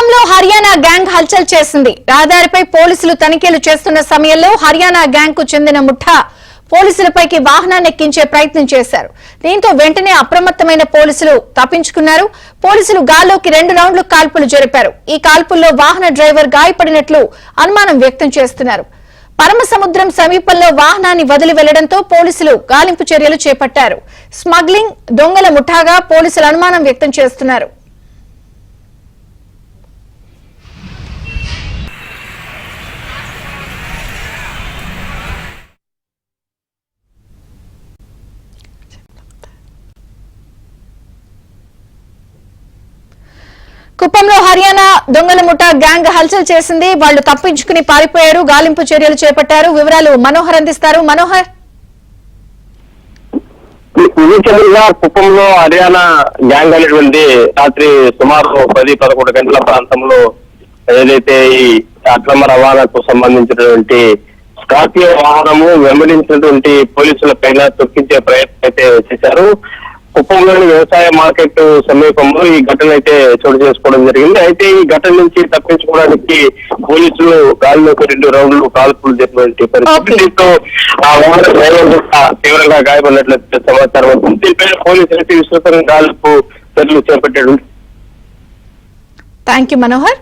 కుప్పంలో హర్యానా గ్యాంగ్ హల్చల్ చేసింది. రహదారిపై పోలీసులు తనిఖీలు చేస్తున్న సమయంలో హర్యానా గ్యాంగ్ కు చెందిన ముఠా పోలీసులపైకి వాహనాన్ని ఎక్కించే ప్రయత్నం చేశారు. దీంతో వెంటనే అప్రమత్తమైన పోలీసులు తప్పించుకున్నారు. పోలీసులు గాల్లోకి 2 రౌండ్లు కాల్పులు జరిపారు. ఈ కాల్పుల్లో వాహన డ్రైవర్ గాయపడినట్లు అనుమానం వ్యక్తం చేస్తున్నారు. పరమసముద్రం సమీపంలో వాహనాన్ని వదిలి వెళ్లడంతో పోలీసులు గాలింపు చర్యలు చేపట్టారు. స్మగ్లింగ్, దొంగల ముఠాగా పోలీసులు అనుమానం వ్యక్తం చేస్తున్నారు. కుప్పంలో హర్యానా దొంగల ముఠా గ్యాంగ్ హల్చల్ చేసింది. వాళ్లు తప్పించుకుని పారిపోయారు. గాలింపు చర్యలు చేపట్టారు. వివరాలు మనోహర్ అందిస్తారు. మనోహర్, కుప్పంలో హర్యానా గ్యాంగ్ అనేటువంటి రాత్రి సుమారు 10-11 గంటల ప్రాంతంలో ఏదైతే ఈ అక్రమ రవాణాకు సంబంధించినటువంటి స్కార్పియో వాహనము వెంబడించినటువంటి పోలీసుల పైన తొక్కించే ప్రయత్నం అయితే చేశారు. కుప్పంలోని వ్యవసాయ మార్కెట్ సమీపంలో ఈ ఘటన అయితే చోటు చేసుకోవడం జరిగింది. అయితే ఈ ఘటన నుంచి తప్పించుకోవడానికి పోలీసులు గాలిలోకి 2 రౌండ్లు కాల్పులు జరిపినటువంటి పరిస్థితి. దీంతో ఆ వాహన డ్రైవర్ తీవ్రంగా గాయపడినట్లు సమాచారం. దీనిపై పోలీసులు అయితే విస్తృతంగా గాలింపు చర్యలు చేపట్టారు. థాంక్యూ మనోహర్.